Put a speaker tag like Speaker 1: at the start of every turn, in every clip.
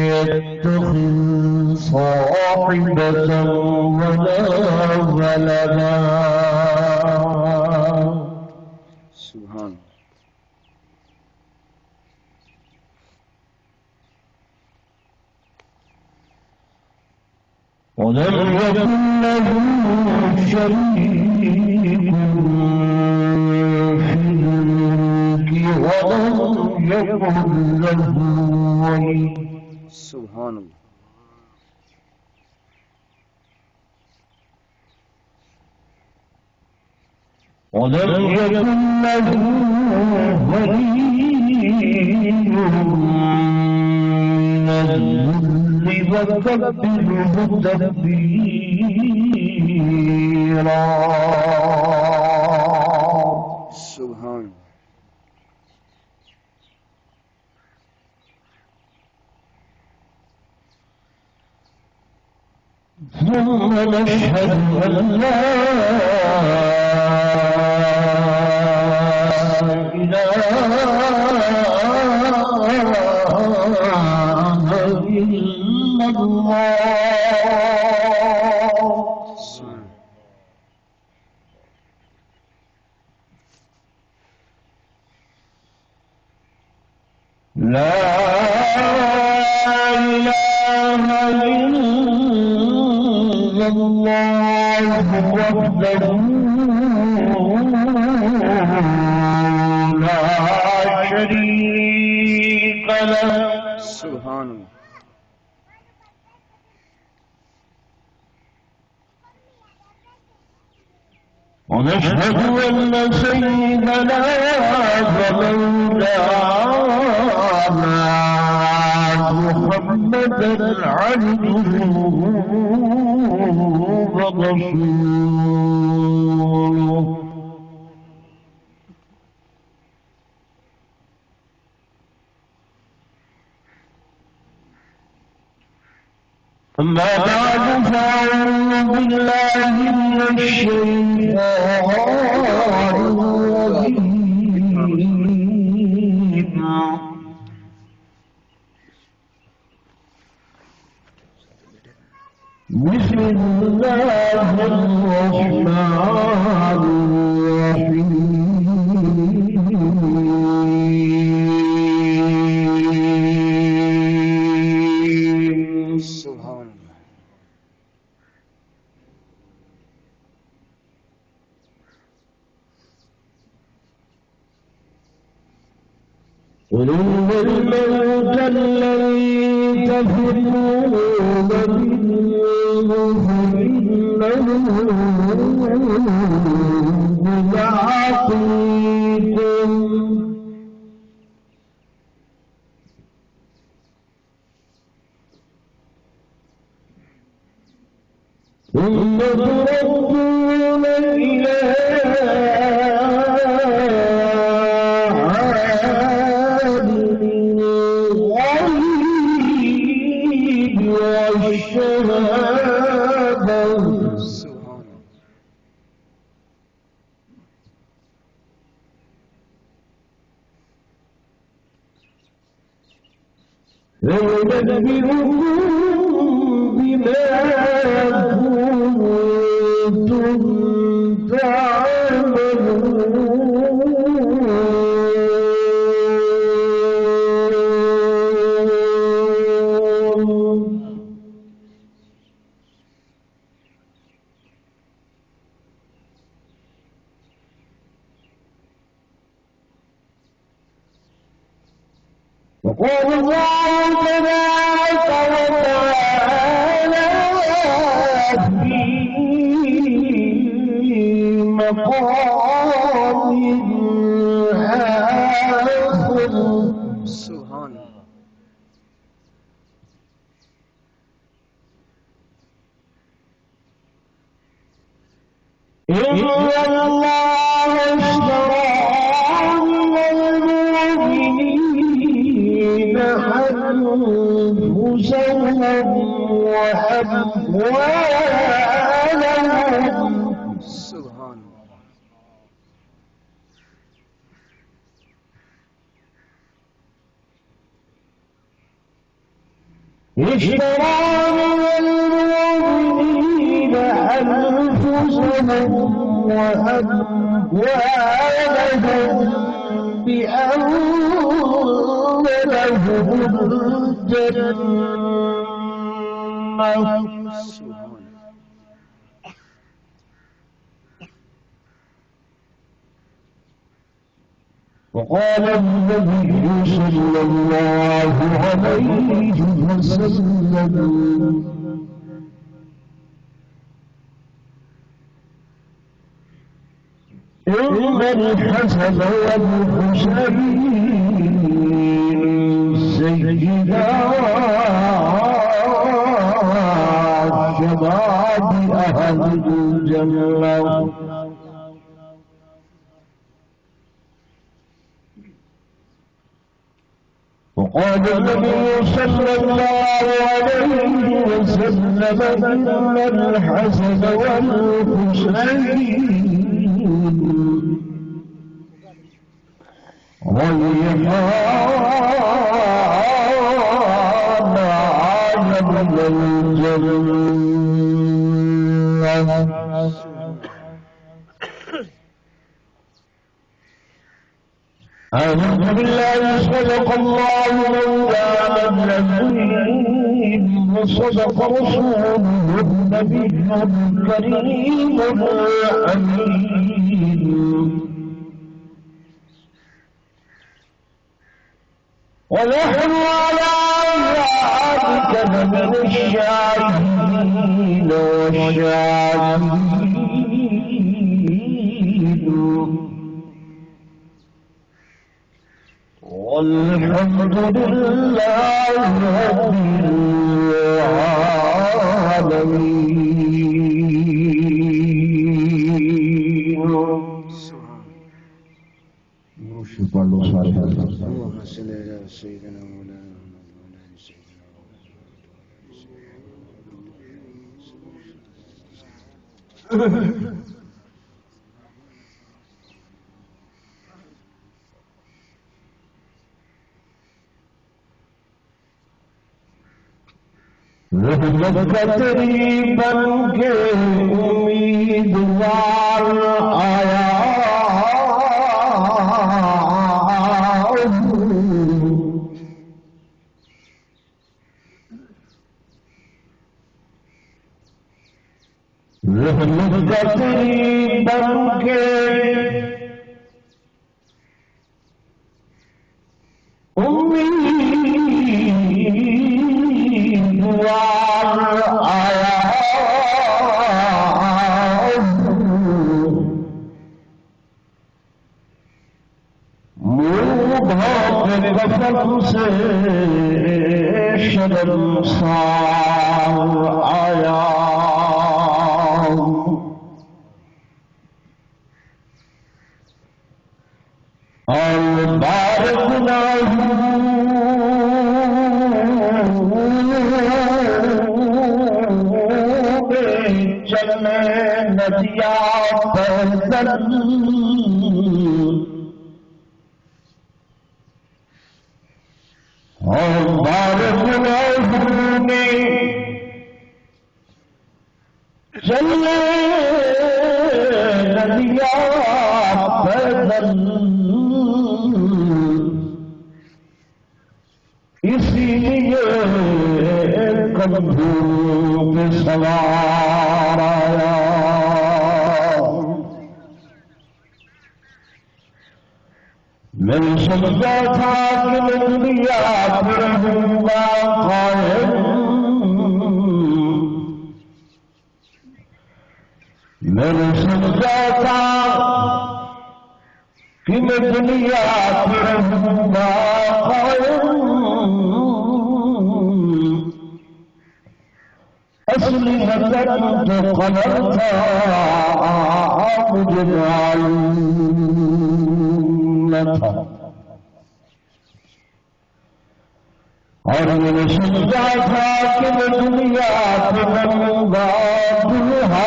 Speaker 1: يتخذ صاحبة ولا ولدا
Speaker 2: سبحان
Speaker 1: ولم يكن له شريك في الملك ولم يكن له ولي
Speaker 2: سبحان اللہ
Speaker 1: ولم يكن له ولي من الذل وكبره تكبيرا
Speaker 2: سبحان
Speaker 1: ثم نشهد أن لا إله إلا الله لا إله إلا الله وحده لا شريك له
Speaker 2: سبحان اللہ
Speaker 1: ونشهد أن سيدنا ومولانا محمدا عبده ورسوله أما بعد فأعوذ بالله من الشيطان الرجيم بسم الله الرحمن الرحيم
Speaker 2: سبحان اللہ
Speaker 1: قل إن الموت الذي تفرون منه فإنه ملاقيكم ثم تردون إلى وينبئكم بما كنتم تعملون وقال الله تبارك وتعالى في مقام آخر
Speaker 2: سبحان اللہ
Speaker 1: إن الله اشترى من المؤمنين أنفسهم وأموالهم
Speaker 2: سبحان اللہ
Speaker 1: اشترى من المؤمنين أنفسهم وأموالهم بأن لهم الجنة وقال النبي صلى الله عليه وسلم إن الحسن والحسين سيدا شباب أهل الجنة وقال النبي صلى الله عليه وسلم إن الحسن والحسين ريحان على الجنة أعوذ بالله صدق الله مولانا العظيم وصدق رسوله النبي الكريم الأمين ونحن على ذلك من الشاهدين والشاهدين والحمد لله رب العالمين.
Speaker 2: اللهم صل على سيدنا مولانا
Speaker 1: رحمت کا تیری بن کے امیدوار آیا رحمت کا تیری بن کے آیا منہ بھاگ قسم سے شرمسار آیا اور بار گناہ چلنے ندیا پیدل اور بار گناہ میں چلنے ندیا پیدل اسی لیے کندھوں میں سوار آیا میں نے سمجھا تھا کہ میں دنیا میں رہوں گا قائم میں نے سمجھا تھا کہ میں دنیا میں رہوں گا قائم اصلی نظر تو قمر تھا مجھے معلوم نہ تھا اور میں نے سمجھا تھا کہ میں دنیا پہ بنوں گا دلہا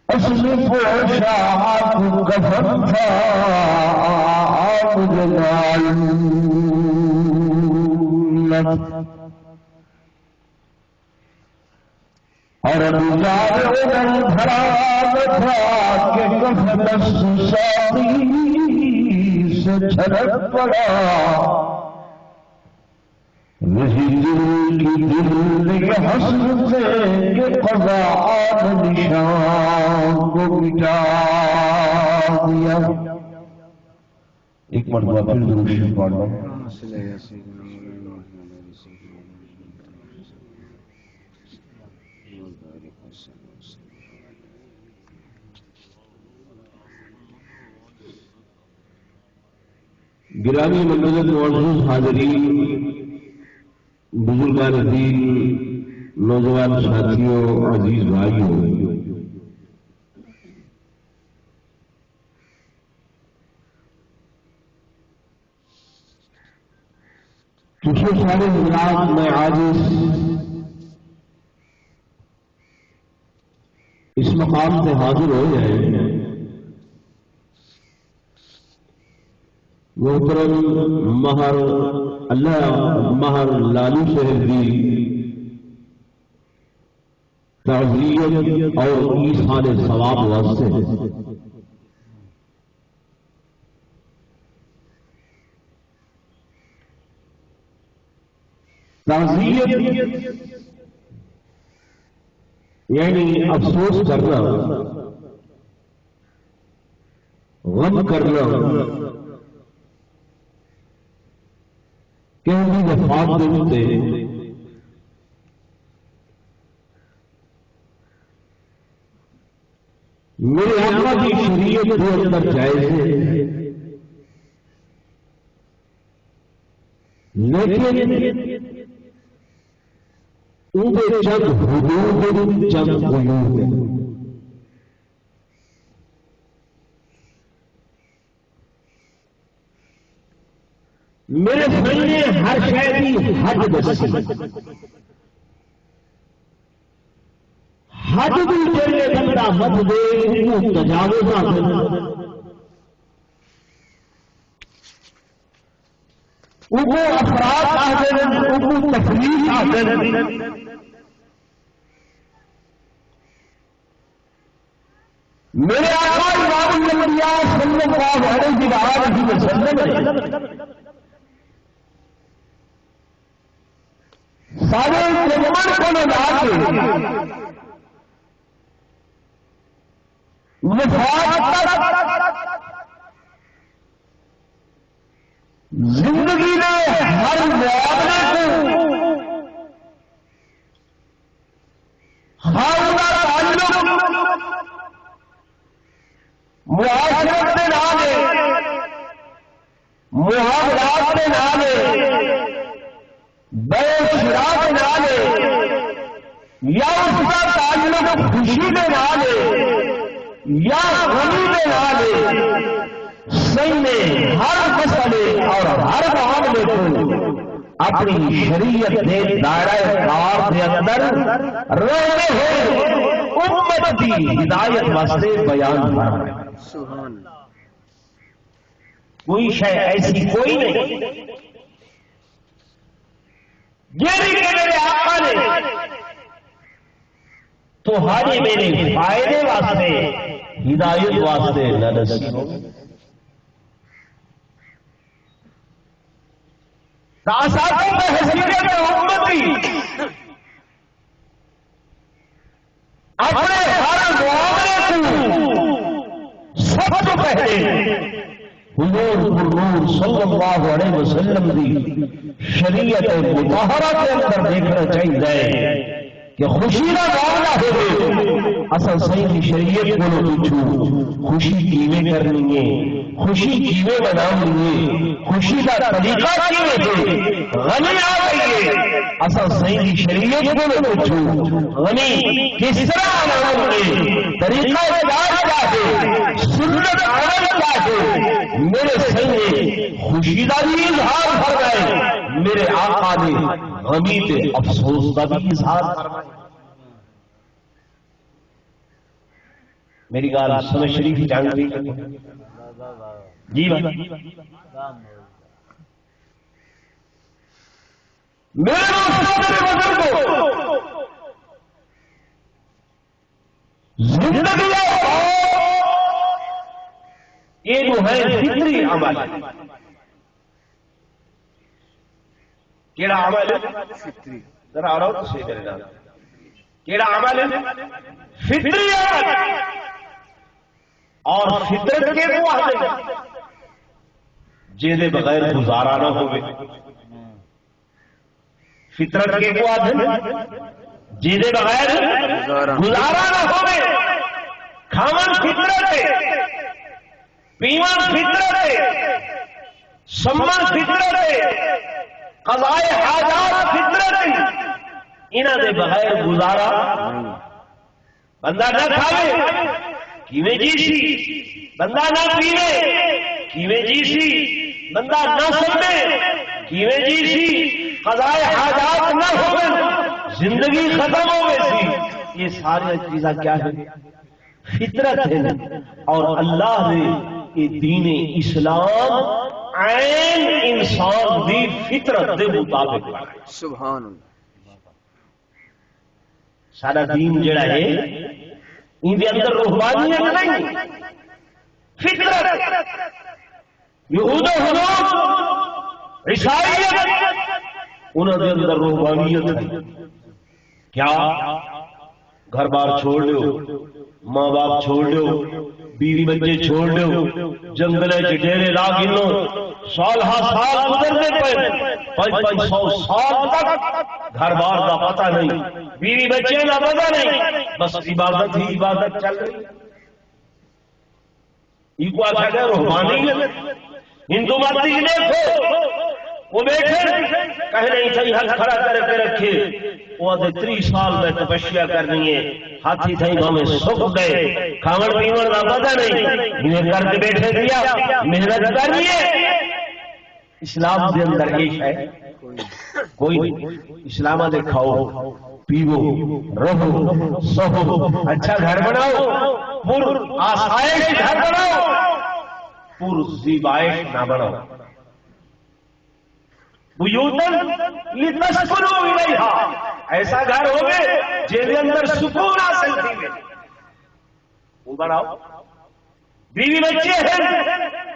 Speaker 1: اصلی پوشاک کفن تھا مجھے معلوم اور گزارے میں بھرا تھا کہ کفن ساقی سے چھلک پڑا وہی دل کی دل کے حسن سے کہ قضا نشان کو مٹا دیا. ایک مرتبہ پھر درود شریف پڑھ لو.
Speaker 3: گرامی منزل معزز حاضرین، بزرگان دین، نوجوان ساتھیوں، عزیز بھائیوں، پچھلے سارے حضرات میں عاجز اس مقام سے حاضر ہو جائے. محترم مہر اللہ مہر لالو صاحب تعزیت اور ایصال ثواب واسطے تعزیت یعنی افسوس کرنا، غم کرنا کہ ان کی وفات کے ہوتے میرے آقا کی شریعت کے اندر جائز ہے، لیکن ان کے چند حدود چند قیود ہیں. میرے سامنے ہر شے کی حد دسی، حد بھی جڑے بندہ حد دے انہوں تجاوز حاصل، انہوں افراد حاصل، انہوں تفریح حاصل. میرے آقا امام الانبیاء صلی اللہ علیہ وسلم سارے جمعن کو لگا کے زندگی میں ہر معاملے کو ہر تعلق معاشرت کے نام ہے، معاملات کے نام ہے، بے شرا کے نام ہے، یا اس کا تعلق خوشی کے نام ہے یا غمی کے نام ہے، صحیح میں ہر مسئلے اور ہر معاملے کو اپنی شریعت کے دائرہ کار کے اندر رہتے ہوئے امت کی ہدایت واسطے بیان کر رہے ہیں. کوئی شے ایسی کوئی نہیں جیڑی کہ میرے آقا نے تو ہاری میرے فائدے واسطے ہدایت واسطے نہ دسی ہو. تاساتوں میں حیثیت امتی اپنے ہر معاملے کو سب تو پہلے حضور نور صلی اللہ علیہ وسلم کی شریعت مطہرہ کے اندر دیکھنا چاہیے کہ خوشی کا معاملہ ہو اصل صحیح شریعت کو پوچھو خوشی کیویں کرنی ہے، خوشی کیویں منانی ہے، خوشی کا طریقہ کیویں ہے. غنی آ گئی ہے اصل صحیح شریعت کو پوچھو غنی کس طرح مناؤں گے، طریقہ کیا ہے، سنت عمل کیا ہے. میرے صحیح خوشی کا بھی اظہار فرمائے، میرے آقا نے غمی تے افسوس کا بھی اظہار فرمائے. میری گال سمجھ شریف جان گئی. جی بھائی میرے بزرگوں زندگی یہ جو ہے فطری عمل ہے. کیڑا عمل ہے؟
Speaker 2: فطری.
Speaker 3: ذرا آ رہا ہو تو صحیح کرے گا. کیڑا عمل ہے؟ فطری عمل. اور فطرت کے وہ آتے جے بغیر گزارا نہ ہوئے. فطرت کے وہ آتے جے بغیر گزارا نہ ہوئے. کھاون فطرت ہے، پیون فطرت ہے، سمن فطرت ہے، قضائے حاجات فطرت ہے. انہاں دے بغیر گزارا بندہ نہ کھاوے کیویں جی سی، بندہ نہ پیوے کیویں جی سی، بندہ نہ سمے کیویں جی سی، قضائے حاجات نہ ہوگن زندگی ختم ہو گئی سی. یہ ساری چیزاں کیا ہے؟ فطرت ہے. اور اللہ نے یہ دین اسلام عین انسان دی فطرت دے مطابق بنایا.
Speaker 2: سبحان اللہ.
Speaker 3: سارا دین جڑا ہے ان کے اندر روحانیت نہیں، فطرت. یہود و حنوف عیسائیت انہوں کے اندر روحانیت ہے. کیا گھر بار چھوڑ دو، ماں باپ چھوڑ دو، بیوی بچے چھوڑ دو، جنگلے ڈیرے لا گنو، سال ہا سال گزرنے پہ 500 سال تک گھر بار کا پتہ نہیں، بیوی بچے کا پتہ نہیں، بس عبادت ہی عبادت چل رہی. یہ کو آخر ہے روحانیت. ہندو مت دیکھو وہ بیٹھے کہیں نہیں تھی ہاتھ کھڑا کر کے رکھے، وہ آدھے 30 سال میں تپسیا کرنی ہے، ہاتھی تھی ہمیں سکھ گئے، کھاون پیون کا پتہ نہیں، یہ کر کے بیٹھے دیا محنت کرنی ہے. اسلام کے اندر یہ ہے کوئی نہیں. اسلام دے کھاؤ پیو رہو سہو، اچھا گھر بناؤ، پر آسائش گھر بناؤ، پر زیبائش نہ بناؤ. بیوتن لتسکنوا الیہا، ایسا گھر ہوگے جس کے اندر سکون حاصل تھی. وہ بناؤ. بیوی بچے ہیں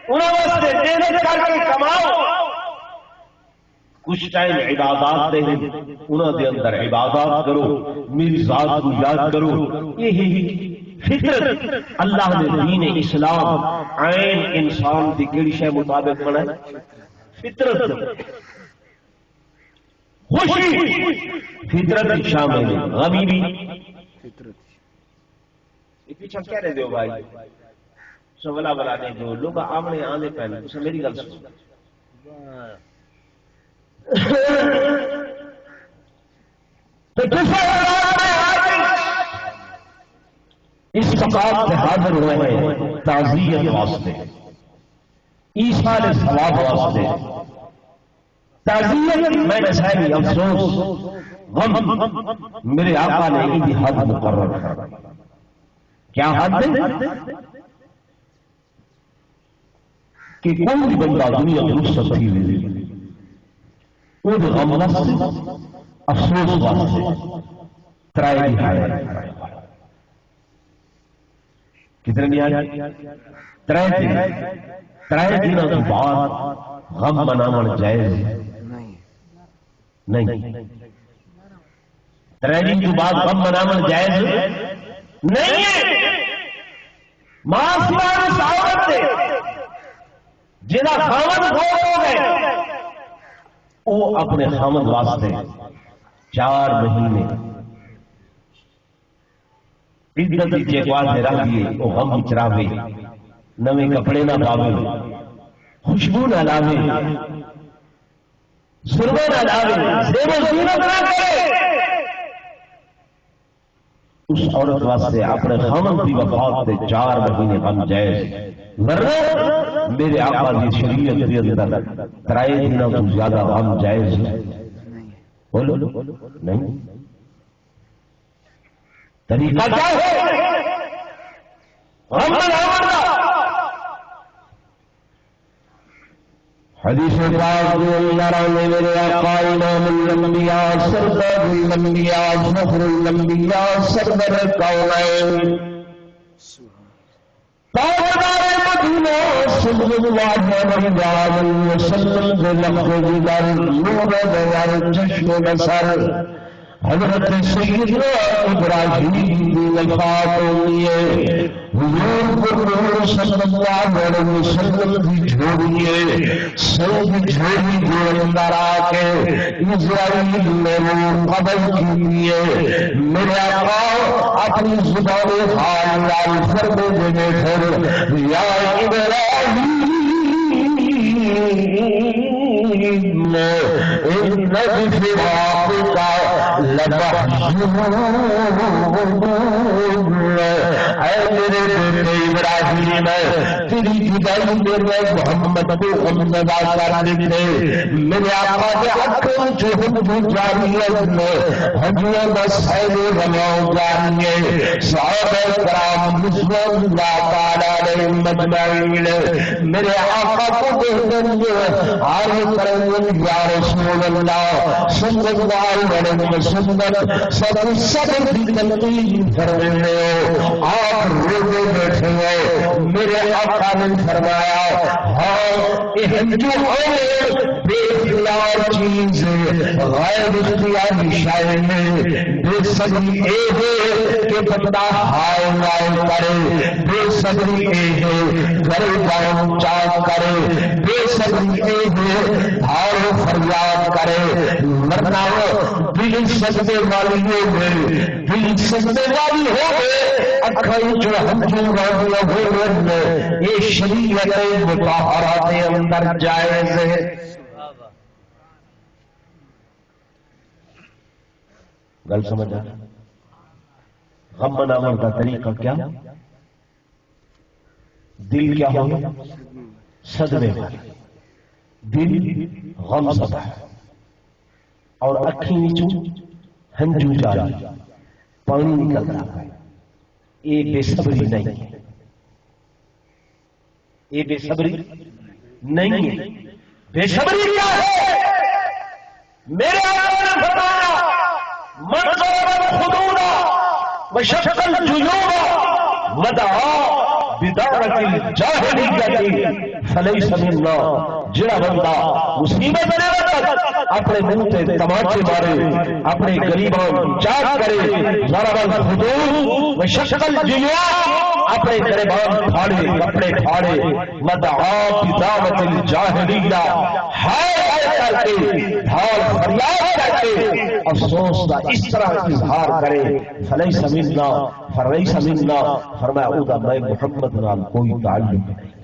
Speaker 3: انہوں واسطے محنت کر کے کماؤ. کچھ ٹائم عبادات دے انہوں دے اندر عبادات کرو، میری ذات کو یاد کرو. یہی فطرت اللہ نے دین اسلام عین انسان کی کیڑی شے مطابق بنائے؟ فطرت. خوشی فطرت شامل ہے، غمی بھی
Speaker 2: فطرت.
Speaker 3: پیچھے کہہ رہے ہو بھائی سولا بلا نہیں دو لوگ آمنے آنے پہلے اسے میری گل سنو. اس مقام سے حاضر ہوئے ہیں تعزیت واسطے، عیسیٰ علیہ السلام واسطے. تعزیت میں نے سہی افسوس غم میرے آقا نے ان کی حد مقرر کر. کیا حد ہے کہ کوئی بھی بندہ دنیا میں رخصت تھی وہ غم واسطے افسوس واسطے ترائے دہائے. کتنے دن؟ ترائے دنوں کے بعد غم منانا جائز نہیں. ترائے دن کے بعد غم منانا جائز نہیں ہے. ماسوان ساوت جنہ خامد ہو گئے وہ اپنے خامد واسطے 4 مہینے عزت کی چیکوال میں رکھ دیے. وہ غم چراوے، نوے کپڑے نہ پاوے، خوشبو نہ لاوے، سرمے نہ لاوے، زیب و زینت نہ کرے. اس عورت واسطے اپنے خامد کی وفات سے 4 مہینے غم جائز. ورنہ میرے آقا کی شریعت کے اندر ترائے دنوں سے زیادہ غم جائز بولو نہیں. طریقہ کیا ہے غم منانے کا؟ حدیث پاک جو اللہ نے میرے آقا امام الانبیاء سردار الانبیاء فخر الانبیاء سردار الکونین تاجدار مدینہ صلی اللہ علیہ وسلم کے لفظ دیدار نور دیدار چشم بصر حضرت سیدنا ابراہیم کی وفات ہوئی ہے حضور صلی اللہ علیہ وسلم کی جھوڑی ہے سید جھوڑی کے اندر آ کے اسرائیل نے وہ قبل کی ہے میرے آقا اپنی زبان حال لال فرمے دینے پھر یا ابراہیم ان بفراقك لمحزون اے میرے بیٹے ابراہیم تیری جدائی میرے محمد کو غمزدہ کر دیتے میرے آقا کے حق جو ہم جاریت میں ہمیں مسائل رماؤں جانیے صحابہ کرام مسلم اللہ تعالیٰ علیہ مجمعین میرے آقا کو دیکھیں گے عالم کریں یا رسول اللہ صلی اللہ علیہ وسلم سب کی تلقین فرمانے ہو آپ روزے بیٹھے ہو میرے آقا نے فرمایا ہاں یہ جو ہے بے اختیار چیز غیر اختیاری شائع میں بے صبری اے ہے کہ بندہ ہائے لائے کرے بے صبری اے ہے گھر باؤں چاک کرے بے صبری اے ہے ہاؤ فریاد کرے ورنہ دل سجدے والی ہو گئے دل سجدے والی ہو گئے اکھائی جو ہمجو والی ہو گئے یہ شریعت مطہرہ کے اندر جائز ہے گل سمجھ آ غم مناور کا طریقہ کیا دل کیا ہوگا صدمے والا دل غم زدہ ہے اور اکھی نیچوں ہنجو جاری پانی نکل رہا ہے یہ بے صبری نہیں ہے یہ بے صبری نہیں ہے بے صبری کیا ہے میرے آقا نے فرمایا من ضرب الخدود وشق الجيوب ودعا بدعوة الجاهلية فليس منا جڑا بندہ مصیبت میں وقت اپنے منہ تے تماچے مارے اپنے غریبان چاک کرے ضرب الخدود وشق الجيوب اپنے گریبان پھاڑے کپڑے پھاڑے ودعا بدعوة الجاهلية ہائے کر کے ڈھال فریاد کر کے افسوس کا اس طرح اظہار کرے فلیس منا فلیس منا فرمایا او دا میں محمد نال کوئی تعلق نہیں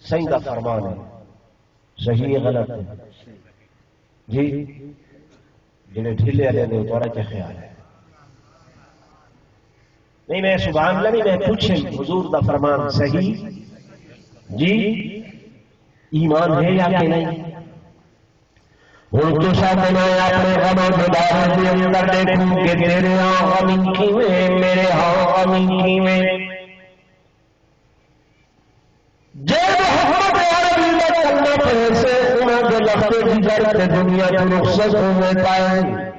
Speaker 3: صحیح کا فرمان ہے صحیح غلط ہے جی جنہیں ڈھیلے والے نے تھوڑا کیا خیال ہے نہیں میں سبحان اللہ نہیں میں پوچھیں حضور دا فرمان صحیح جی ایمان ہے یا کہ نہیں ہوں تو ساتھ میں اپنے غموں کے بارے کے اندر دیکھوں کہ تیرے ہاں غم کی میں میرے ہاں غم کی میں جب محمد عربی میں چلنا پڑے سے انہوں کے لفظ جگر کے دنیا کی رخصت ہونے پائے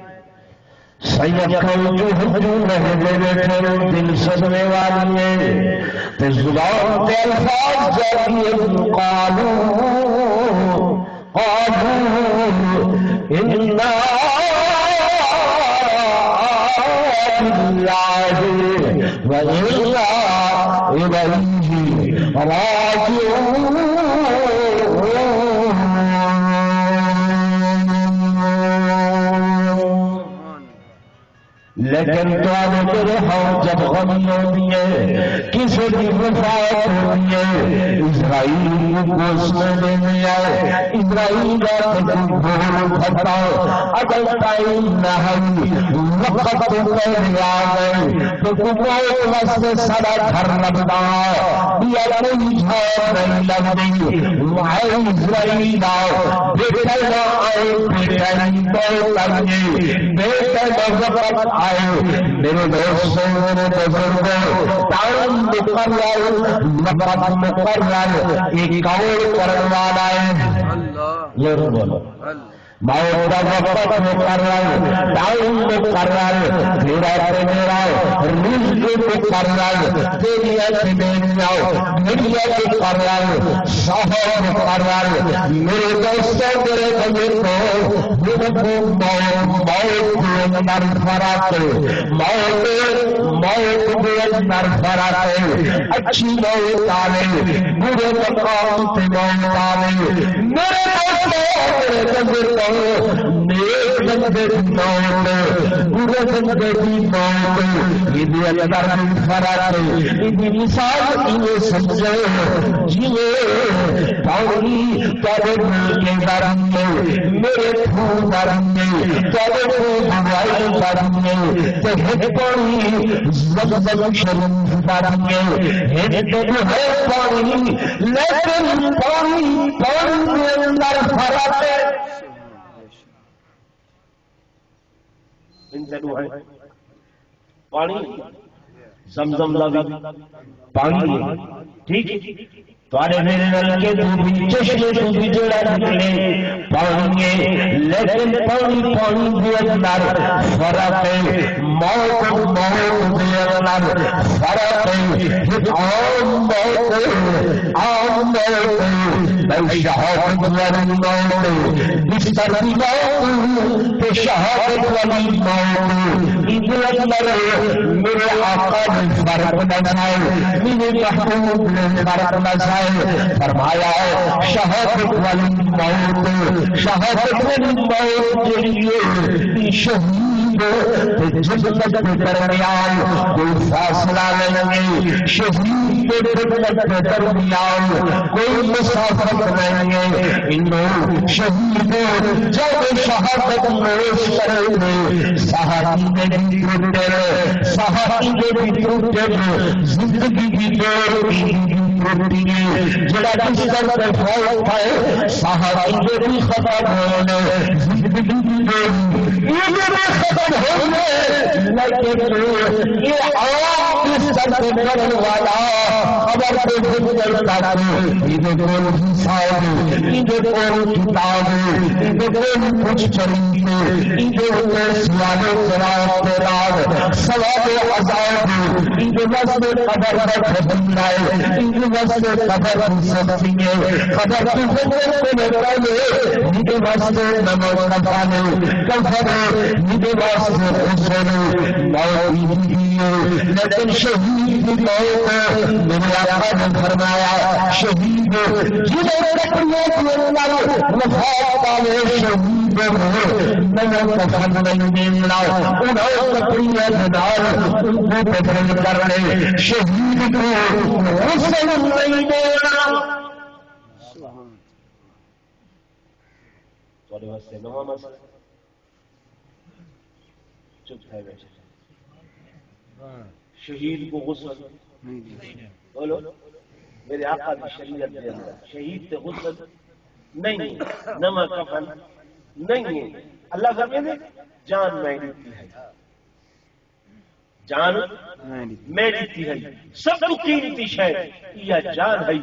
Speaker 3: سید کھو جو ہجو رہے دے بیٹھے دل صدمے والی ہے تے زبان کے الفاظ جاگیے قالو انا باللہ و انا الیہ راجعون لیکن میرے ہاں جب غمی ہوتی ہے کسی کی وفات ہوتی ہے اسرائیل کو گوشت دینے آئے اسرائیل بھول پھٹا اگر ٹائم نہ وقت پہلے آ گئے تو کوئی واسطے سارا گھر لگتا یا کوئی جھاڑ نہیں لگتی وہاں اسرائیل آؤ بیٹے نہ آئے بیٹے نہیں بول لگے بیٹے نہ وقت آئے میرے دوستوں میرے بزرگوں ٹائم وقت مقرر ایک قول کرنے والا ہے یہ بولو موت کا وقت مقرر ٹائم مقرر میرا رزق مقرر تیری میڈیا مقرر شہر مقرر میرے دوستوں میرے بزرگوں موت کے اندر فرق موت کے اندر فرق اچھی موت آنے برے مقام سے موت آنے میرے دوستوں میرے بزرگوں نیک بندے کی موت برے بندے کی موت یہ اندر فرق ہے یہ مثال انہیں سمجھے جیے پانی تیرے مل کے درم میں میرے پھول درم میں تیرے بھائی درم میں تیرے پانی زمزم شریف درم میں ہے پانی لیکن پانی کے اندر فرق ہے ان دنوں ہے پانی زمزم لگا پانی ٹھیک تارے میرے نل کے بھی چشمے تو بھی جڑا نکلے پانی لیکن پانی کے اندر فرق ہے موت کے اندر فرق ہے عام موت شہادت والی موت بستر کی موت شہادت والی موت ادھر اندر میرے آقا نے فرق بنائے میرے محبوب نے فرق بنائے فرمایا شہادت والی موت شہادت والی موت کے لیے شہید جنت کے درمیان کوئی فاصلہ نہیں ہے شہید جنت کے درمیان کوئی مسافت نہیں ہے انہوں شہید جب شہادت نوش کریں گے صحابی نے بھی ٹوٹے صحابی نے بھی ٹوٹے زندگی کی ٹوٹی جڑا بستر پر فوت ہے صحابی نے بھی ختم ہونے زندگی کی ٹوٹی ختم ہونے لیکن یہ عام بستر پہ مرنے والا خبر کو گزر کرتے ادھر کون حساب ادھر کون کتاب ادھر کون کچھ چلیے ادھر سوال جواب کے بعد سوال عذاب ادھر واسطے قبر پر بنائے ادھر واسطے قبر کی سبزی قبر کی سبزی کو لگائے ادھر واسطے نماز نفانے کفر ادھر واسطے حسن موت لیکن شہید کی موت میرے آقا نے فرمایا شہید جنہیں تکریوں کے اندر وفات والے شہید میں کفن نہیں دینا انہیں تکریوں کے نال ان کو بدل کرنے شہید کو حسن نہیں دینا تھوڑے واسطے نواں مسئلہ چپ ہے بیٹھے شہید کو غسل بولو میرے آقا کی شریعت کے اندر شہید سے غسل نہیں نمک کفن نہیں ہے اللہ فرمائے جان میں دیتی ہے جان میں دیتی ہے سب کو قیمتی شے یہ جان ہے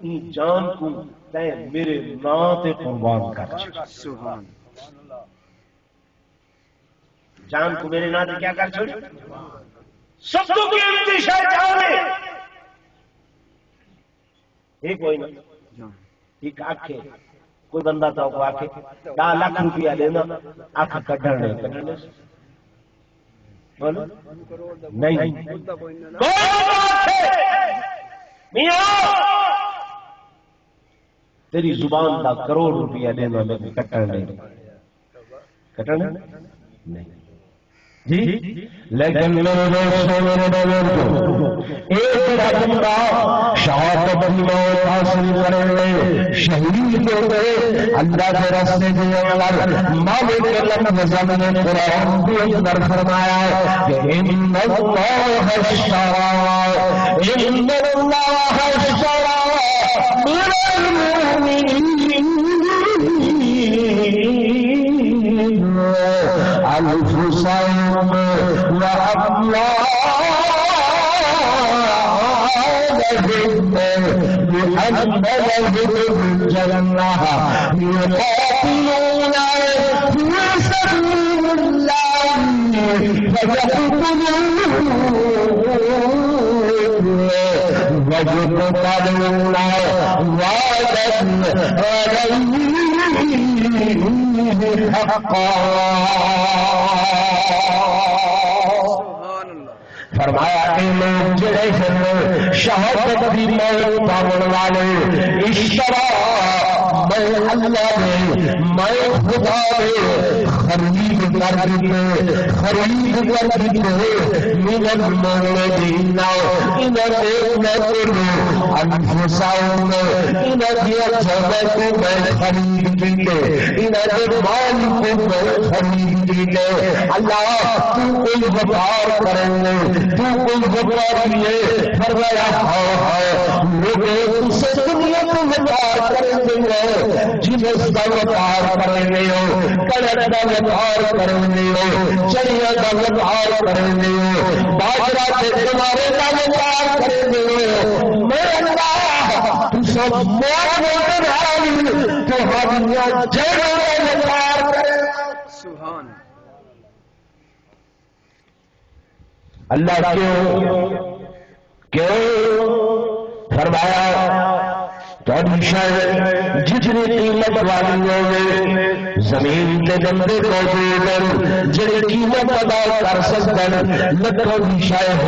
Speaker 3: این جان کو تے میرے نام تے قربان کر سبحان جان کو میرے نام تے کیا کر چھوڑ سب کو قیمتی شے جان ہے ایک کوئی نہ ایک آنکھیں کوئی بندہ تھا کو آنکھیں 10 لاکھ روپیہ دینا آنکھ کٹھنے بولو نہیں تیری زبان کا کروڑ روپیہ دینا میں کٹھنے نہیں جی لیکن میرے دوستوں میرے بزرگوں ایک بندہ شہادت کی موت حاصل کرے شہید ہوتے اللہ کے راستے کے اندر مالک لفظ نے قرآن کے اندر فرمایا کہ ان اللہ اشترى من المؤمنین انفسهم واموالهم الجنة يقاتلون في سبيل الله فيقتلون ويقتلون وعدا عليه حقا. فرمایا کہ لوگ جڑے سن شہادت کی موت پاون والے اشترا میں اللہ نے میں خدا نے خرید کر دیتے من المؤمنین انفسهم انہاں دی جاناں کو میں خرید کیتے انہاں دے مال کو میں خرید کیتے. اللہ تو کوئی وفار کرے تو کوئی وفار کیے فرمایا ہاں لوگ اسے دنیا کو وفار کریں گے جنہیں کا وفار کریں گے کڑک کا وفار کریں گے چڑیا کا وفار کریں گے باجرہ کے کنارے کا وفار کریں گے. میں اللہ تو سب موت تو ہمارا جڑوں کا وفار کریں.
Speaker 2: سبحان
Speaker 3: اللہ کیوں فرمایا تھوڑی شر جتنی قیمت والی ہوگی زمین کے بندے موجود جڑی قیمت ادا کر سکتے لکھوں کی شاید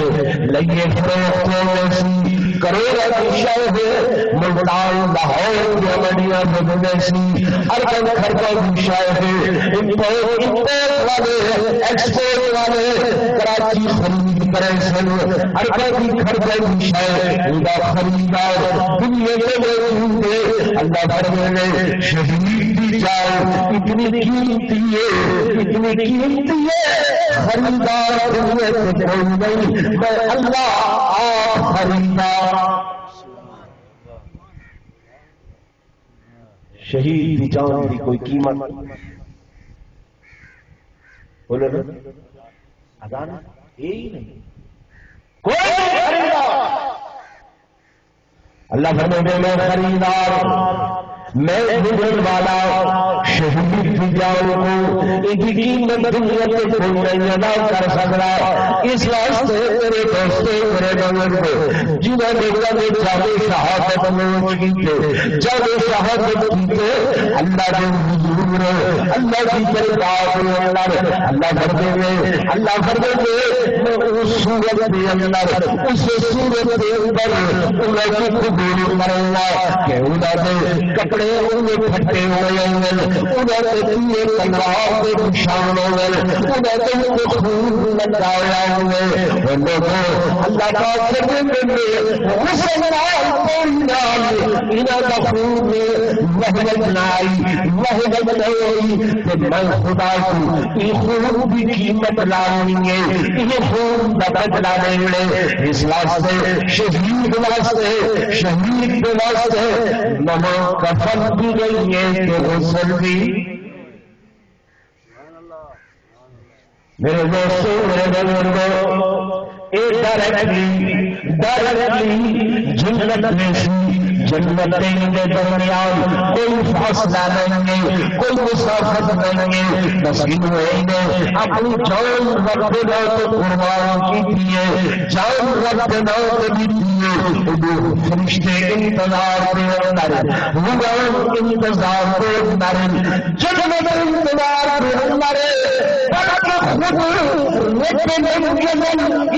Speaker 3: لگے فروخت ہوئی کروڑوں کی شاید ملتان لاہور کی منڈیاں بدلے سی اربوں خربوں کی شاید امپورٹ والے ایکسپورٹ والے کراچی خرید کرے سن اربوں کی خربوں کی شاید خریدار دنیا کے اللہ فرمانے شہید کی جان اتنی قیمتی ہے خریدار دنیا سے کوئی نہیں میں اللہ آپ خریدار. شہید کی جان کی کوئی قیمت بولو نا اذان یہی نہیں کوئی خریدار. اللہ فرمانے میں خریدار میں گزر والا شہید کی جان کو ایک قیمت دنیا کے کوئی نہیں ادا کر سکتا. اس واسطے میرے دوستوں میرے بزرگ جنہوں نے کبھی جانے شہادت نوش کیتے جانے شہادت کیتے اللہ کے حضور اللہ کی دربار کے اندر اللہ فرماتے میں اس صورت کے اندر اس صورت کے اندر انہیں کی قبول کرنا کہ انہوں نے کپڑے انہیں پھٹے ہوئے انہوں نے دیے تلوار کے نشان ہوئے انہوں نے خون لگایا ہوئے لوگوں اللہ کا فرماتے میں مسلمان کوئی نام انہوں کا خون وحدت نائی وحدت نہیں کہ میں خدا کو یہ خون کی قیمت لانی ہے یہ خون کا بدلہ نہیں لے. اس واسطے شہید واسطے نماز کفن بھی گئی ہے کہ غسل بھی. میرے دوستوں میرے بزرگوں ڈائریکٹلی جنت میں جنت کے درمیان کوئی فاصلہ نہیں ہے کوئی مسافت نہیں ہے. نصیب ہوئے نے اپنی جان رب نوت قربان کی ہے جان رب نوت بھی دیے فرشتے انتظار کے اندر روحان انتظار کے اندر جنت انتظار کے اندر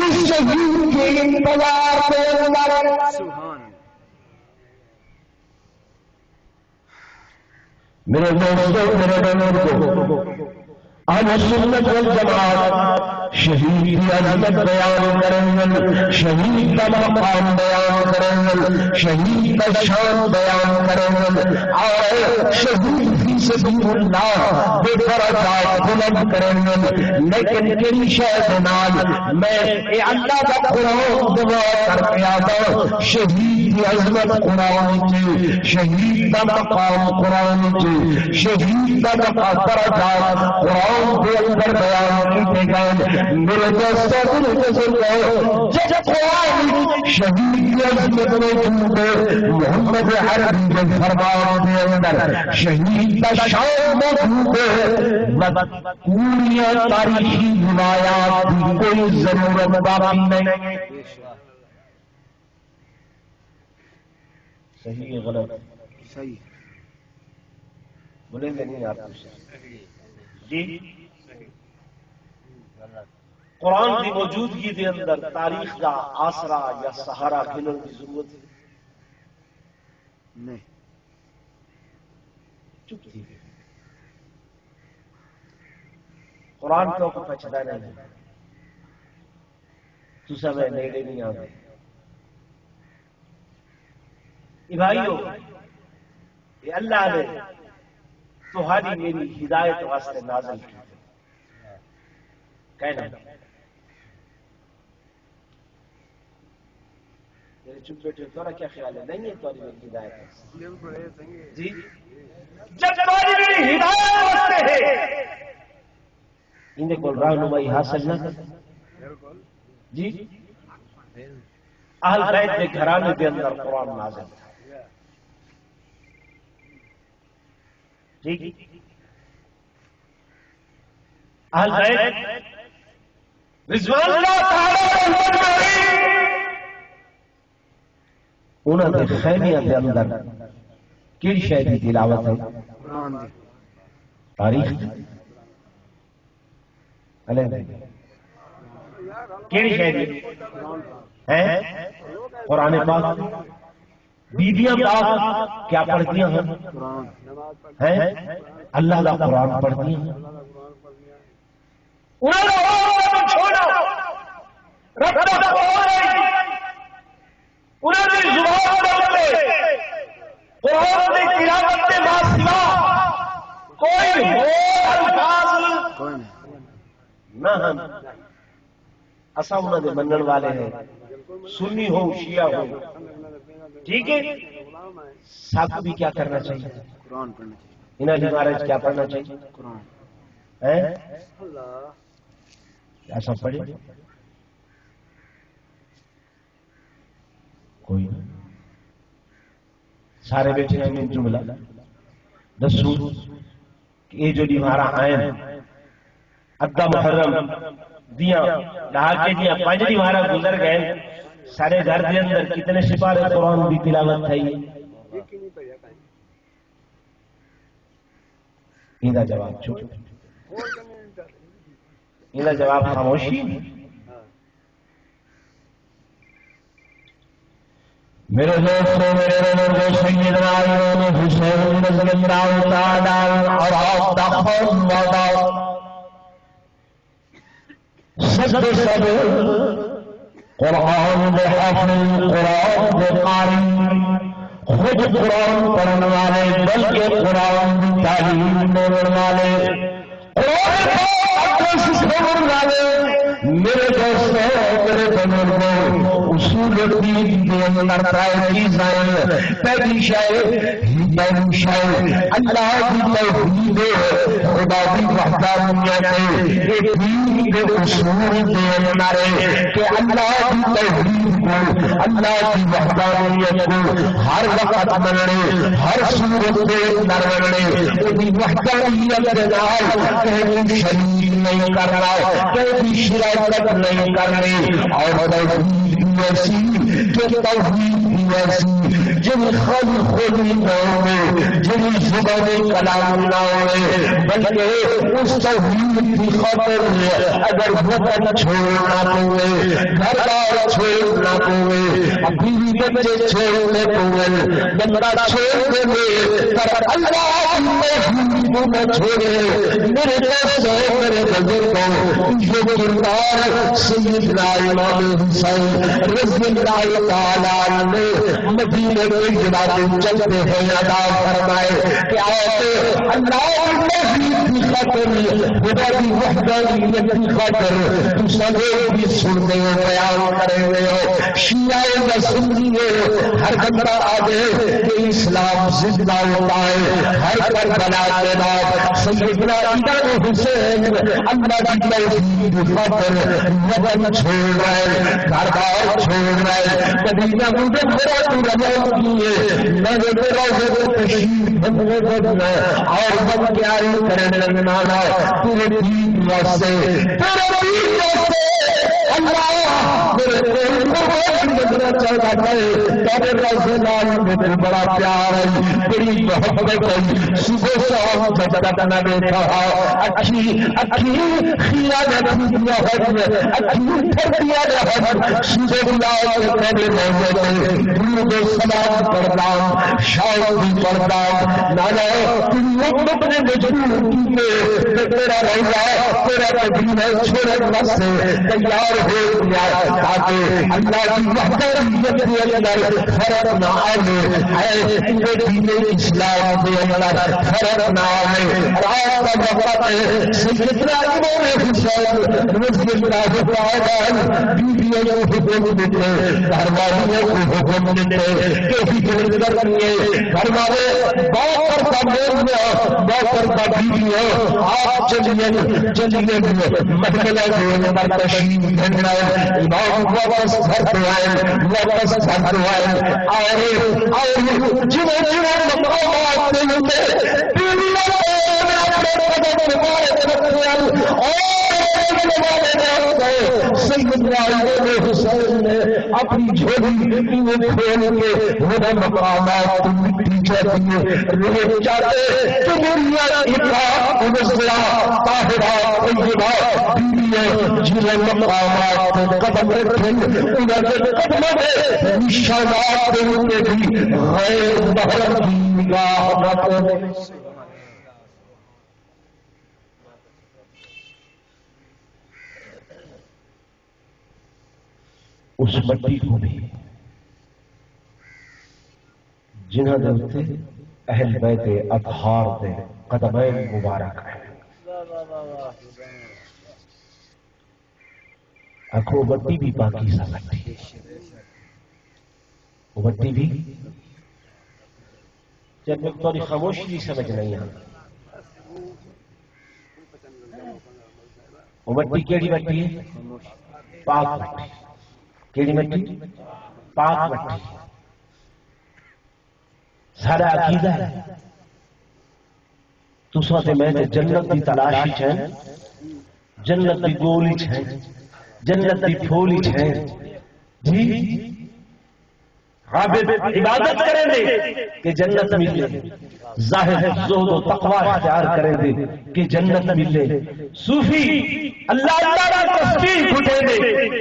Speaker 3: اس شہید کے انتظار کے اندر. میرے دوستوں میرے بزرگوں اہل سنت والجماعت شہید کی عظمت بیان کریں گے شہید کا مقام بیان کریں گے شہید کا شان بیان کریں گے اور شہید فی سبیل اللہ بے درجات بلند کریں گے. لیکن کئی شاید نال میں اللہ کا قرآن دعا کر کے آتا شہید کی عظمت قرآن کی شہید کا مقام قرآن کی شہید کا درجات قرآن کے اندر بیان کیے گئے. میرے دوستوں جب قرآن شہید کی عظمت میں چونکے محمد عربی کے فرمان کے اندر شہید کا شان موجود ہے، پوری تاریخی روایات کی کوئی ضرورت باقی نہیں۔ صحیح غلط
Speaker 2: صحیح
Speaker 3: بولیں گے نہیں آپ جی؟ قرآن کی موجودگی کے اندر تاریخ کا آسرا یا سہارا کھلن کی ضرورت ہے
Speaker 2: نہیں،
Speaker 3: چپ تھی قرآن کو پچھتا نہیں، تو سب نیڑے نہیں آ گئے بھائیو، یہ اللہ نے تمہاری میری ہدایت واسطے نازل کی کہنا میرے چپ بیٹھے تھوڑا کیا خیال ہے؟ نہیں ہے تمہاری میری ہدایت جی؟ جب تمہاری میری ہدایت واسطے ہے انہیں کو رہنمائی حاصل نہ کر جی؟ اہل بیت کے گھرانے کے اندر قرآن نازل تھا ٹھیک، اہل بیت رضوان اللہ تعالی انہوں نے خیمیہ کے اندر کیڑی شے دی تلاوت ہے؟
Speaker 2: قرآن دی
Speaker 3: تاریخ کیڑی شے دی ہے؟ قرآن پاک۔ بیویاں پاک کیا پڑھتی ہیں؟
Speaker 2: قرآن
Speaker 3: ہیں اللہ کا قرآن پڑھتی ہیں۔ انہوں نے چھوڑا رکھنا انہوں نے زبان پڑھتے قرآن کی تلاوت کے بعد سوا کوئی اور الفاظ
Speaker 2: کوئی نہیں،
Speaker 3: نہ ہم اسا انہوں نے منن والے ہیں، سنی ہو شیعہ ہو، ٹھیک ہے؟ سب بھی کیا کرنا چاہیے؟
Speaker 2: قرآن پڑھنا چاہیے،
Speaker 3: انہیں مہاراج کیا پڑھنا چاہیے؟
Speaker 2: قرآن
Speaker 3: کیا سب پڑھے؟ کوئی نہیں، سارے بیٹھے ہیں من جملہ دسو کہ یہ جو ہمارا آئین ادھا محرم دیاں ڈال کے دیاں پانچ ہمارا گزر گئے، سارے گھر کے اندر کتنے سپارے قرآن کی تلاوت تھی؟ ان کا جواب چھوٹ، ان کا جواب خاموشی۔ میرے دوستوں، میرے بزرگوں، سیدنا امام حسین رضی اللہ تعالی عنہ اور سب قرآن دے حافظ، قرآن دے قاری، خود قرآن پڑھنے والے بلکہ قرآن کی تعلیم دینے والے، قرآن کو سکھانے والے میرے دوستوں، میرے بزرگوں، اصول دین کے اندر چیزیں پہلی شے اللہ کی توحید، خدا کی وحدانیت، یہ دین کے اصول کے اندر کہ اللہ کی توحید کو، اللہ کی وحدانیت کو ہر وقت مننے، ہر صورت کے اندر مننے، وہ وحدانیت کے نال کہیں شریک نہیں کرنا، کہیں شرکت نہیں کرنی، اور توحید ایسی کہ توحید ایسی جن خود نہ ہوئے، جن زبان کلام نہ ہوئے، بلکہ اس توحید کی خاطر اگر وطن چھوڑنا پوے، گھر بار چھوڑنا پوے، بیوی بچے چھوڑنے پوے، بندہ چھوڑنے میں پر اللہ کی کو نہ چھوڑے۔ میرے دوستوں، میرے بزرگوں، یہ کردار سیدنا امام حسین رضی اللہ تعالیٰ عنہ مدینے کے جناب چلتے ہیں ادا فرمائے کہ آپ اللہ کی خاطر، خدا کی وحدانیت کی خاطر تو سب بھی سنتے ہو، بیان کرے ہوئے ہو، شیعہ یا سنی ہو، ہر بندہ آگے کہ اسلام زندہ ہوتا ہے. ہر کربلا کے بعد سیدنا امام حسین اللہ کی توحید خاطر وطن چھوڑ رہے، گھر بار چھوڑ رہے، مدینہ منورہ کو روانہ کیے. میں میرا وہ تشریف بننے بدلا اور بن کے آئی کرنے لگنا پورے دین واسطے، پورے دین واسطے. اللہ میرے بدلنا چاہتا ہے. تیرے رسول مجھے بڑا پیار ہے، بڑی محبت ہے. صبح شام جب تک نہ دیکھا اکھی خیرہ نہ دیا ہے، اکھی پھردیا ہے. صبح بلا کے میرے محبت درود و سلام پڑھتا، شاعر بھی پڑھتا. نانا تم لوگ نے مجبور کیے تیرا رہا تیرا مدینہ چھوڑنے سے تیار ہو گیا تاکہ اللہ کی وحدانیت کے اندر فرق نہ آئے، دین اسلام کے اندر فرق نہ آئے. رات کا وقت ہے، سیدنا امام حسین رضی اللہ تعالیٰ بیویوں کو حکم دیتے، گھر والوں کو حکم دیتے کہ ہجرت کرنی ہے. گھر والے باپ کا مولا باپ کا بیویوں آپ چلیے محلہ کے اندر تشریف بھیجنا ہے. امام واپس گھر پہ آئے، واپس گھر پہ آئے اور جنہیں مقامات سے حسین نے اپنی جھولی کھول کے وہ مقامات مٹی چاہتی ہے، روح چاہتے کہ دنیا طاہرہ طیبہ بیویاں جنہیں مقامات قدم رکھیں انہیں قدم میں نشانات میں بھی غیر محرم کی نگاہ رکھیں. اس مٹی کو بھی جنہوں نے اتنے اہل بیت اطہار دے قدمین مبارک ہے. آنکھوں مٹی بھی باقی سا مٹی، وہ مٹی بھی جب میں تھوڑی خاموشی بھی سمجھ نہیں آتا. وہ مٹی کیڑی مٹی ہے؟ پاک مٹی. کیڑی مٹی؟ پاک مٹی. سارا عقیدہ ہے تساں تے میں جنت کی تلاشی چھیں، جنت کی گولی چھیں، جنت کی پھولی چھیں. جی عابد عبادت کریں دے کہ جنت ملے، زاہد زہد و تقوی اختیار کریں دے کہ جنت ملے، صوفی اللہ تعالیٰ تسبیح اٹھے دے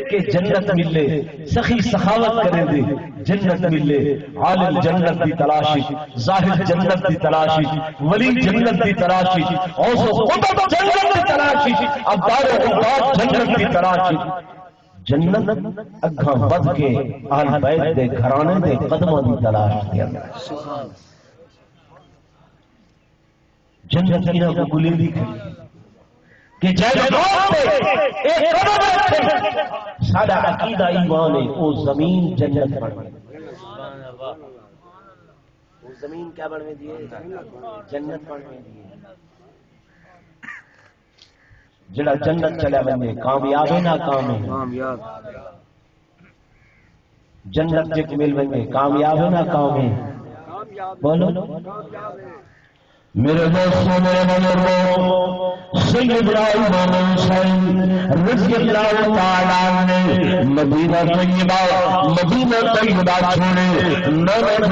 Speaker 3: کہ جنت ملے، سخی سخاوت کریں دے جنت ملے. عالم جنت کی تلاشی، زاہد جنت کی تلاشی، ولی جنت کی تلاشی، غوث و قطب جنت کی تلاشی، ابدال و عباد جنت کی تلاشی. جنت اگاں بد کے اہل بیت دے گھرانے دے قدموں کی تلاش کے اندر. جنت کی نہ گلی دی کہ جائے ایک قدم رکھے سارا عقیدہ ایمان ہے وہ زمین جنت بن گئی. وہ زمین کیا بن گئی ہے؟ جنت بن گئی. جڑا جنت چلا بنے کامیاب ہے ناکام ہے؟ جنت جے مل بنے کامیاب ہے ناکام ہے؟ بولو میرے دوستوں میرے بزرگوں، سیدنا امام حسین رضی اللہ تعالیٰ نے مدینہ طیبہ چھوڑے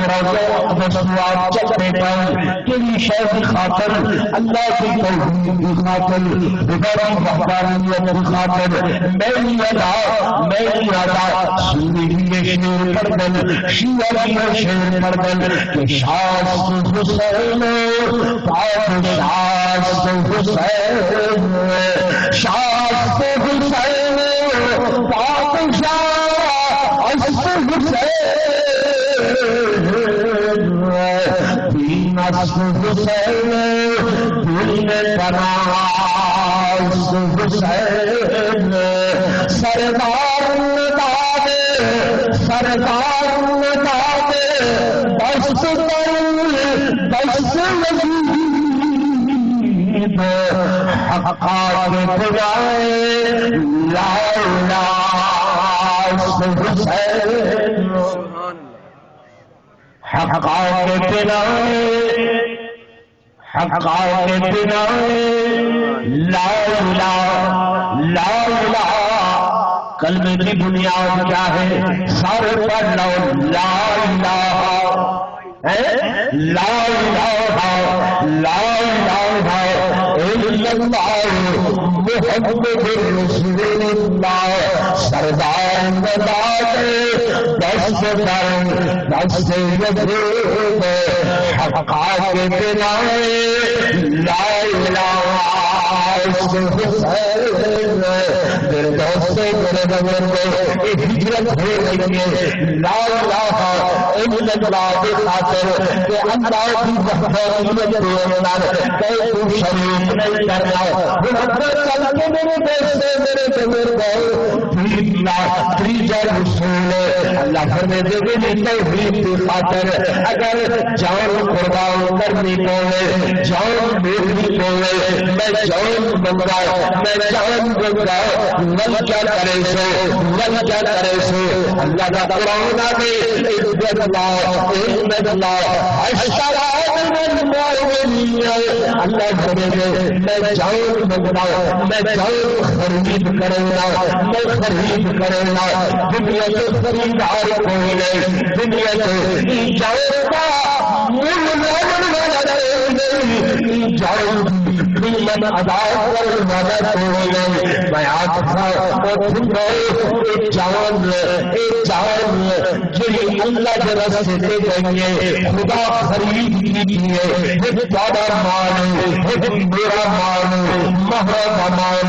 Speaker 3: روضہ اقدس چلتے پائے کہ شیخ کی خاطر، اللہ کی توحید کی خاطر، خدا کی وحدانیت کی خاطر میں نہیں آتا. سنی بھی شعر پڑھ دل، شیعہ بھی شعر پڑھ دل کہ شاست حسین شاست حسین شاست حسین دین حسین دین تناس حسین سردار سرکار نظام بس کر بس وجود حقا کے بجائے لا حسین حقا کے بجائے حقا کے بجائے لا الہ کلمے کی بنیاد کیا ہے؟ سارے پڑھ لو لا الہ لا الہ لا الہ الا اللہ محمد رسول اللہ سردار مداد دست وجود حقا کے بنا لا الہ حسین میرے دوست میرے بزرگ ہجرت ہو رہی ہے لا الہ الا اللہ کے خاطر کہ اللہ کی وحدانیت کے اندر کوئی شریک نہیں کرنا چل کے میرے دوست میرے بزرگ تیجا رسول اللہ فرمے دے توحید کی خاطر اگر جان قربان کرنی پوے جان دیکھنی پوے میں جان بنگا میں جان بنگا نل کیا کرے سو اللہ کا قرآن میں عزت اللہ اللہ کرے میں جان بنگا میں جان خرید کروں گا میں خرید کروں گا دنیا کے خریدار کوئی نہیں دنیا کے جاؤ کا قیمت ادا کرنے والا کوئی نہیں میں آپ ایک جان جی اللہ کے راستے دے دیں گے خدا خرید کیجیے بڑا مان میرا مان مہر مان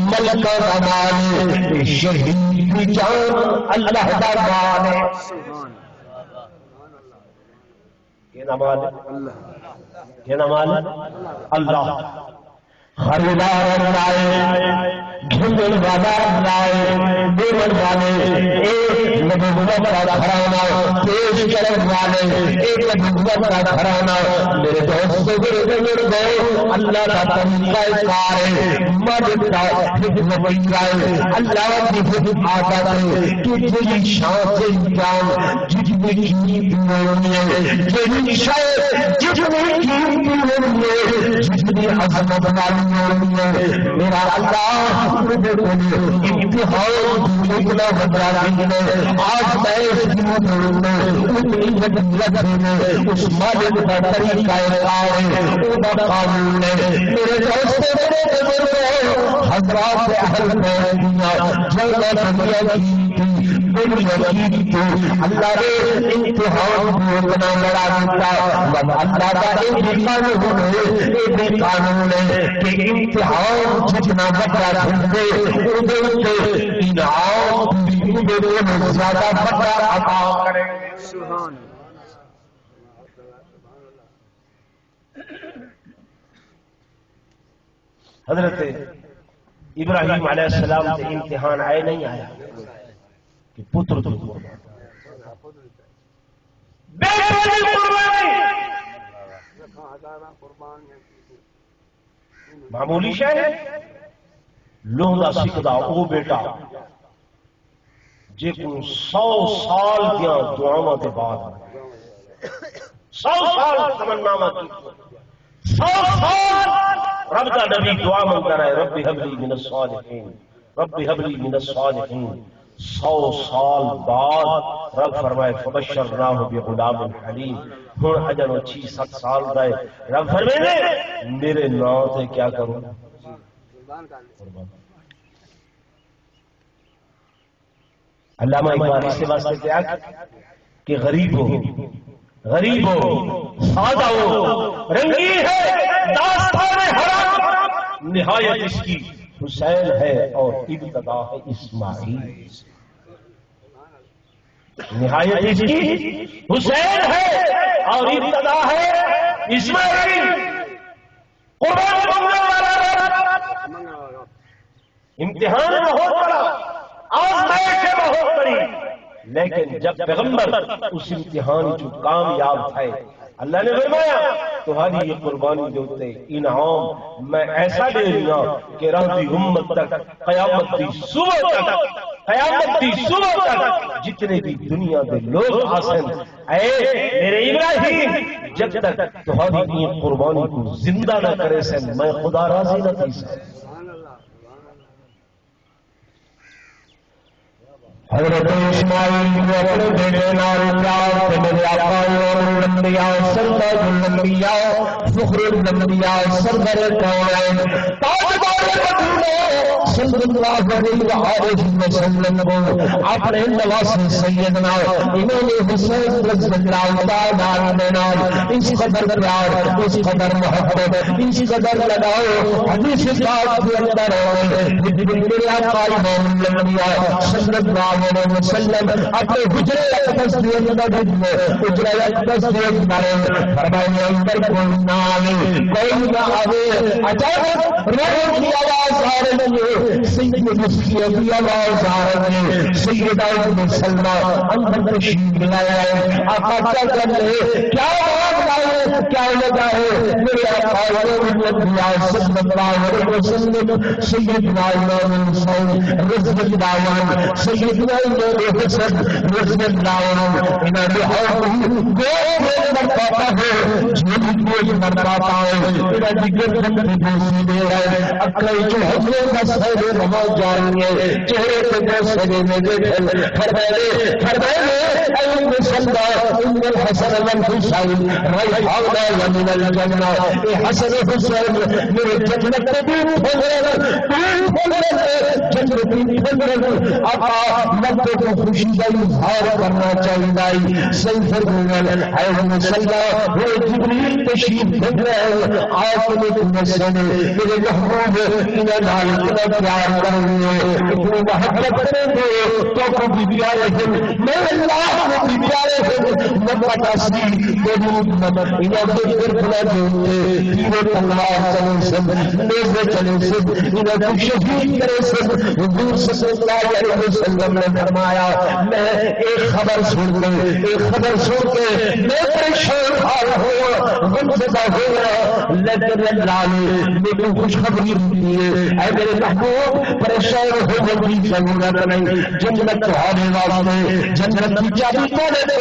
Speaker 3: ملک کا مان شہید کی جان اللہ کا مان ہے یہ نماز اللہ خریدار لائے گھنگل والا لائے دیور والے ایک نبوت کا گھرانا پیش کرنے والے ایک نبوت کا گھرانا میرے دوست بزرگوں اللہ کا طریقہ کار ہے مرد کا حکم بنائے اللہ کی حکم آتا ہے کہ تیری شان سے انجام جتنی قیمتی ہونی ہے تیری شان جتنی قیمتی ہونی ہے جتنی عظمت والی میرا اللہ امتحان نکلا آج میں اس مالک کا طریقہ قانون ہے میرے دوست حضرات اہل اللہ نے امتحان کو اتنا بڑا دیتا اللہ کا ایک قانون ہے کہ امتحان جتنا بڑا دھندے انعام زیادہ بڑا عطا کرے
Speaker 2: سبحان
Speaker 3: حضرت ابراہیم علیہ السلام سے امتحان آئے نہیں آیا کہ پتر تو معمولی شے لوہدا سکھدا او بیٹا جے کو 100 سال دیا دعاواں دے بعد 100 سال تمنا کی 100 سال رب کا نبی دعا مانگتا رہے رب هب لي من الصالحین رب هب لي من الصالحین 100 سال بعد رب فرمائے فبشرناہ بغلام حلیم ہن اجل 6-7 سال گئے رب فرمائے میرے نام سے کیا کروں علامہ اقبال اس کے واسطے کیا کہ غریب ہو سادہ ہو رنگی ہے داستان حرام نہایت اس کی حسین ہے اور ابتدا ہے اسماعیل نہایت اس کی حسین ہے اور ابتدا ہے اسماعیل قربان بننے والا امتحان بہت بڑا آزمائش بہت بڑی لیکن جب پیغمبر اس امتحان جو کامیاب تھے اللہ نے فرمایا تمہاری یہ قربانی جو تے انعام میں ایسا دے رہا کہ رہتی امت تک قیامت دی صبح تک جتنے بھی دنیا کے لوگ آسن اے میرے ابراہیم جب تک تمہاری یہ قربانی کو زندہ نہ کرے سے میں خدا راضی نہ تھی سا حضرت اسماعیل نے اپنے بیٹے نال پیار تے میرے آقا الانبیاء سردار الانبیاء فخر الانبیاء سردار کونین تاجدار مدینہ صلی اللہ علیہ وآلہ وسلم کو اپنے نواسے سیدنا امام حسین رضی اللہ تعالی عنہ نال اس قدر پیار اس قدر محبت اس قدر لگاؤ حدیث پاک کے اندر میرے آقا الانبیاء صلی اللہ علیہ وسلم اپنے حجرے اقدس کے اندر حجرے اقدس کے اندر فرمایا اندر کوئی نہ آئے کوئی نہ آئے اچانک روح کی آواز آ رہی ہے سید مسیح کی آواز آ رہی ہے سیدہ ام سلمہ اندر تشریف لایا ہے آقا کیا کر رہے کیا بات لائے کیا لگا ہے میرے آقا الانبیاء صلی اللہ علیہ وسلم سیدنا امام حسین رضی اللہ عنہ سیدنا حسن رضی اللہ عنہ انہاں نے گوشت مرتبہ ہے جن کو مرتبہ ہے انہاں کی گردن کی بوسی دے رہے ہیں اکڑ جو حضرت کا سر رہا جائیں گے چہرے پہ گوشت میں دیکھیں فرمائے اے مسلمہ ان الحسن والحسین ریحان ومن الجنہ اے حسن حسین میرے جنت کے دودھ ہو گئے جنت کی آقا مدد کو خوشی کا اظہار کرنا چاہیے صحیح فرمایا اے مسلمہ وہ جبریل تشریف بھیج رہے ہیں آپ نے مسلم میرے محبوب انہیں نال اتنا پیار کریں گے اتنی محبت کریں گے تو بھی پیارے ہیں میرے اللہ کو بھی پیارے ہیں مدد اصلی درود مدد انہیں ذکر کھلا دیں گے تیرے اللہ چلے سے نیزے چلے سے انہیں کو شہید کرے سے حضور صلی اللہ علیہ وسلم نے فرمایا میں ایک خبر سن کے میں پریشان حال ہوا غمزدہ ہوا لیکن اللہ نے میرے خوشخبری دی ہے اے میرے محبوب پریشان ہونے کی ضرورت نہیں جنت تمہارے واسطے جنت کی چابی تمہارے دے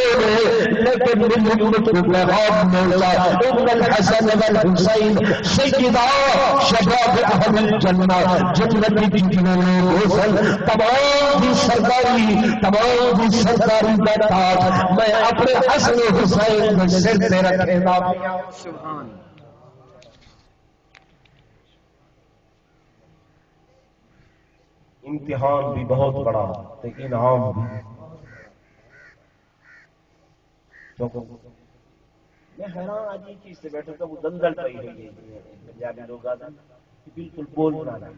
Speaker 3: لیکن میری امت کو پیغام ملا ان الحسن والحسین سیدہ شباب اہل الجنہ جنت کی جتنے لوگ حسن تمام بھی سرکاری بیٹھا میں اپنے حسن حسین میں سر پہ رکھے گا
Speaker 2: سبحان
Speaker 3: امتحان بھی بہت بڑا تو انعام بھی میں حیران آج یہ چیز سے بیٹھا تھا وہ دندل پہ ہی پنجابی لوگ آتے ہیں بالکل بول بنا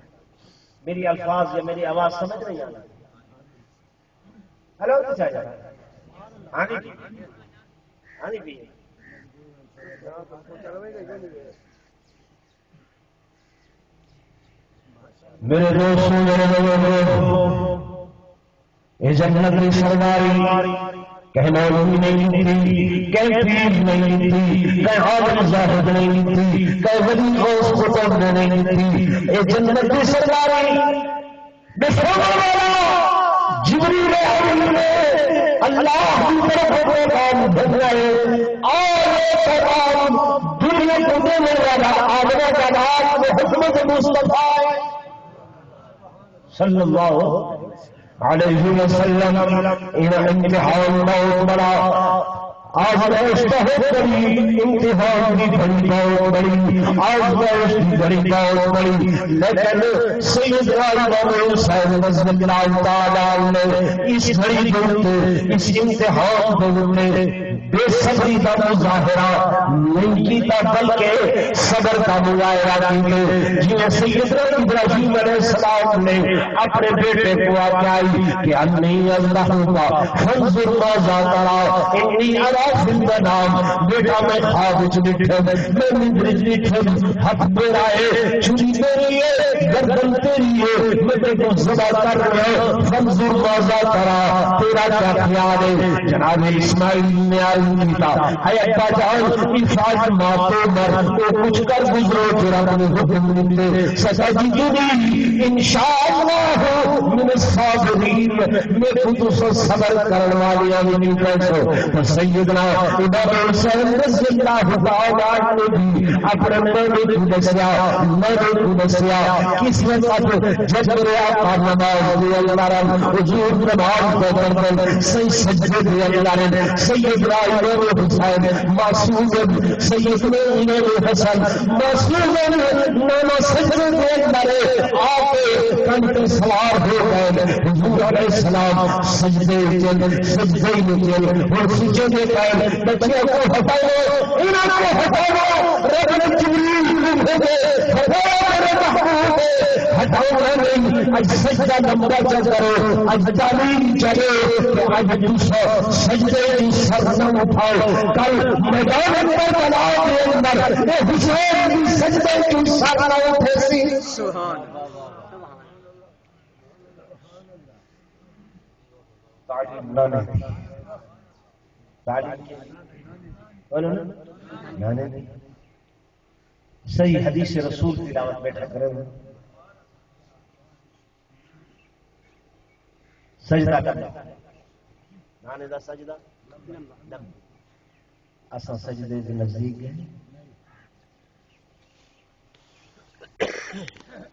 Speaker 3: میری الفاظ یا میری آواز سمجھ نہیں آنا ہلو تو چاہیے آنی بھی میرے دوستوں یہ جنت کی سرداری کہنا نہیں تھی کیفیت نہیں تھی کہ عالم زاہد نہیں تھی کہ ولی غوث قطب نہیں تھی یہ جنت کی سرداری بسرما والا جبریل امین نے اللہ کی طرف پیغام بھیجا ہے اور یہ پیغام دنیا کو دینے والا آدمی کا نام محمد مصطفیٰ صلی اللہ علیہ وسلم ان امتحان بہت بڑا آزمائش بہت بڑی امتحان کی بڑی بہت بڑی آزمائش کی بڑی بہت بڑی لیکن سیدنا امام حسین رضی اللہ تعالیٰ نے اس بڑی دور اس امتحان دور میں بے صبری کا مظاہرہ نہیں کیتا بلکہ صبر کا مظاہرہ کیتے جنہیں سیدنا ابراہیم علیہ السلام نے اپنے بیٹے کو آگائی کہ انی اللہ کا فانظر ماذا ترى انی ارى زندہ نام بیٹا میں خواب وچ ڈٹھا میں مندرج ڈٹھا ہاتھ میرا ہے چھری میری ہے گردن تیری ہے میں تیرے کو ذبح کر رہا ہوں فانظر ماذا ترى تیرا کیا خیال ہے جناب اسماعیل نے عرض کیا اے ابا جان افاظ ماتو مر تو کچھ کر گزرو تیرا نے حکم دے ستجدنی انشاءاللہ من الصابرین میں خود سے صبر کرنے والے نہیں کہو تو سیدنا امام حسین رضی اللہ تعالی عنہ بھی اپنے میں کو دسیا میں کو دسیا کس وقت جب ریا کا نماز دی اللہ حضور نماز پڑھتے صحیح سجدے دی اللہ سیدنا امام حسین معصوم سیدنا امام حسن معصوم نانا سجدے دی اللہ آپ کنٹے سوار ہو گئے حضور علیہ السلام سجدے سجدے میں اور سجدے پہ بچے کو ہٹاؤ انہاں کو ہٹاؤ رب نے جبریل کو بھیجے ہٹاؤ میرے محبوب ہٹاؤ نہیں اج سجدہ نمبر چل کرو اج تعلیم چلے کہ اج دوسرا سجدے کی سر نہ اٹھاؤ کل میدان پر بلاؤ کے اندر اے حسین کی سجدے کی سر نہ اٹھے سی
Speaker 2: سبحان
Speaker 3: تعلیم نہ نہیں تعلیم بولو نا نہیں صحیح حدیث رسول تلاوت بیٹھا کرو سجدہ کرنا نانے دا سجدہ اساں سجدے دے نزدیک گئے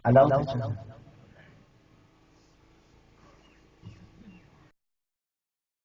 Speaker 3: اللہ